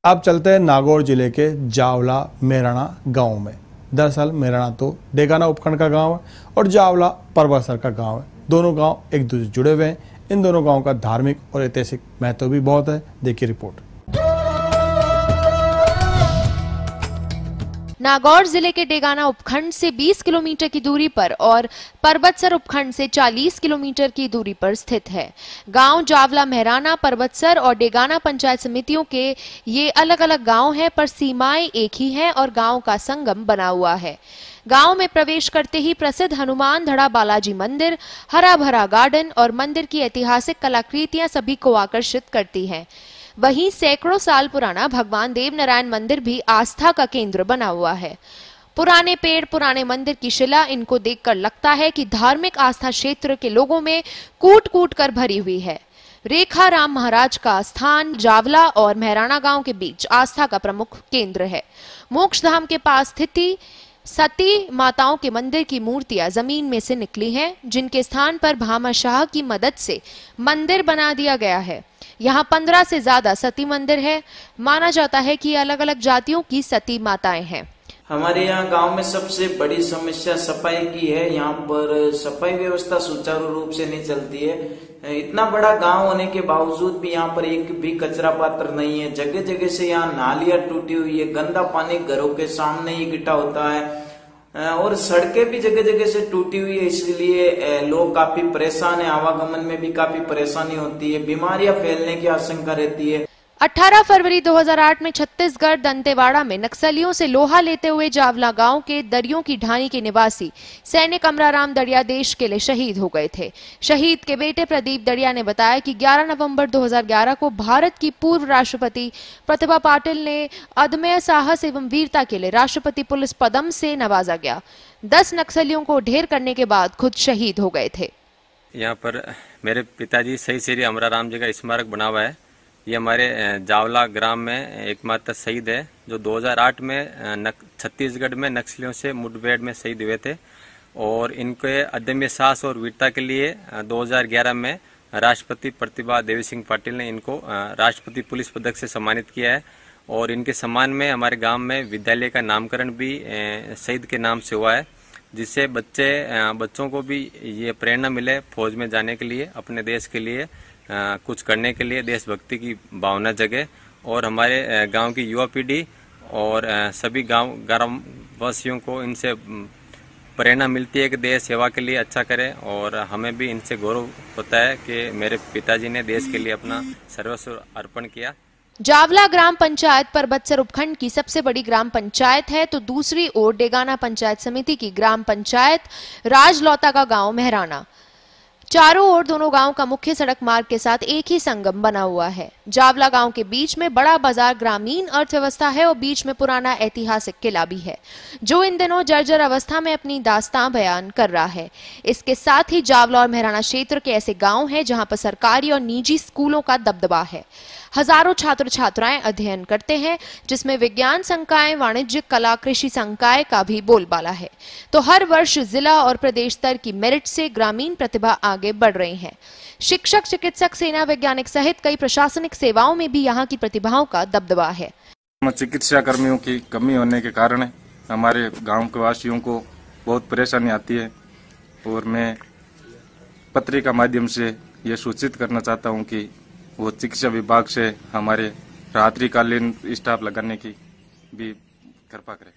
अब चलते हैं नागौर जिले के जावला मेराना गांव में। दरअसल मेराना तो डेगाना उपखंड का गांव है और जावला परबतसर का गांव है। दोनों गांव एक दूसरे से जुड़े हुए हैं। इन दोनों गांवों का धार्मिक और ऐतिहासिक महत्व भी बहुत है। देखिए रिपोर्ट। नागौर जिले के डेगाना उपखंड से 20 किलोमीटर की दूरी पर और परबतसर उपखंड से 40 किलोमीटर की दूरी पर स्थित है। गांव जावला मेहराना, परबतसर और डेगाना पंचायत समितियों के ये अलग अलग गांव हैं, पर सीमाएं एक ही हैं और गांव का संगम बना हुआ है। गांव में प्रवेश करते ही प्रसिद्ध हनुमान धड़ा बालाजी मंदिर, हरा भरा गार्डन और मंदिर की ऐतिहासिक कलाकृतियां सभी को आकर्षित करती हैं। वहीं सैकड़ों साल पुराना भगवान देवनारायण मंदिर भी आस्था का केंद्र बना हुआ है। पुराने पेड़, पुराने मंदिर की शिला, इनको देखकर लगता है कि धार्मिक आस्था क्षेत्र के लोगों में कूट कूट कर भरी हुई है। रेखा राम महाराज का स्थान जावला और मेहराना गांव के बीच आस्था का प्रमुख केंद्र है। मोक्षधाम के पास स्थिति सती माताओं के मंदिर की मूर्तियां जमीन में से निकली हैं, जिनके स्थान पर भामाशाह की मदद से मंदिर बना दिया गया है। यहाँ 15 से ज्यादा सती मंदिर है। माना जाता है कि अलग अलग जातियों की सती माताएं हैं। हमारे यहाँ गांव में सबसे बड़ी समस्या सफाई की है। यहाँ पर सफाई व्यवस्था सुचारू रूप से नहीं चलती है। इतना बड़ा गांव होने के बावजूद भी यहाँ पर एक भी कचरा पात्र नहीं है। जगह जगह से यहाँ नालियां टूटी हुई है, गंदा पानी घरों के सामने ही इकट्ठा होता है और सड़कें भी जगह जगह से टूटी हुई है। इसलिए लोग काफी परेशान है, आवागमन में भी काफी परेशानी होती है, बीमारियां फैलने की आशंका रहती है। 18 फरवरी 2008 में छत्तीसगढ़ दंतेवाड़ा में नक्सलियों से लोहा लेते हुए जावला गांव के दरियों की ढाणी के निवासी सैनिक अमराराम दड़िया देश के लिए शहीद हो गए थे। शहीद के बेटे प्रदीप दड़िया ने बताया कि 11 नवंबर 2011 को भारत की पूर्व राष्ट्रपति प्रतिभा पाटिल ने अदम्य साहस एवं वीरता के लिए राष्ट्रपति पुलिस पदम से नवाजा गया। 10 नक्सलियों को ढेर करने के बाद खुद शहीद हो गए थे। यहाँ पर मेरे पिताजी शहीद श्री अमराराम जी का स्मारक बना हुआ है। ये हमारे जावला ग्राम में एकमात्र शहीद है जो 2008 में छत्तीसगढ़ में नक्सलियों से मुठभेड़ में शहीद हुए थे और इनके अदम्य साहस और वीरता के लिए 2011 में राष्ट्रपति प्रतिभा देवी सिंह पाटिल ने इनको राष्ट्रपति पुलिस पदक से सम्मानित किया है और इनके सम्मान में हमारे गांव में विद्यालय का नामकरण भी शहीद के नाम से हुआ है, जिससे बच्चों को भी ये प्रेरणा मिले फौज में जाने के लिए, अपने देश के लिए कुछ करने के लिए, देशभक्ति की भावना जगे और हमारे गांव की युवा पीढ़ी और सभी गांव वासियों को इनसे प्रेरणा मिलती है कि देश सेवा के लिए अच्छा करें और हमें भी इनसे गौरव होता है कि मेरे पिताजी ने देश के लिए अपना सर्वस्व अर्पण किया। जावला ग्राम पंचायत परबतसर उपखंड की सबसे बड़ी ग्राम पंचायत है, तो दूसरी ओर डेगाना पंचायत समिति की ग्राम पंचायत राजलौता का गांव मेहराना। चारों ओर दोनों गांव का मुख्य सड़क मार्ग के साथ एक ही संगम बना हुआ है। जावला गांव के बीच में बड़ा बाजार ग्रामीण अर्थव्यवस्था है और बीच में पुराना ऐतिहासिक किला भी है, जो इन दिनों जर्जर अवस्था में अपनी दास्तां बयान कर रहा है। इसके साथ ही जावला और मेहराना क्षेत्र के ऐसे गांव हैं जहां पर सरकारी और निजी स्कूलों का दबदबा है। हजारों छात्र छात्राएं अध्ययन करते हैं, जिसमें विज्ञान संकाय, वाणिज्य, कला, कृषि संकाय का भी बोलबाला है। तो हर वर्ष जिला और प्रदेश स्तर की मेरिट से ग्रामीण प्रतिभा आगे बढ़ रही है। शिक्षक, चिकित्सक, सेना वैज्ञानिक सहित कई प्रशासनिक सेवाओं में भी यहाँ की प्रतिभाओं का दबदबा है। चिकित्सा कर्मियों की कमी होने के कारण हमारे गांव के वासियों को बहुत परेशानी आती है और मैं पत्रिका माध्यम से ये सूचित करना चाहता हूँ कि वो चिकित्सा विभाग से हमारे रात्रिकालीन स्टाफ लगाने की भी कृपा करें।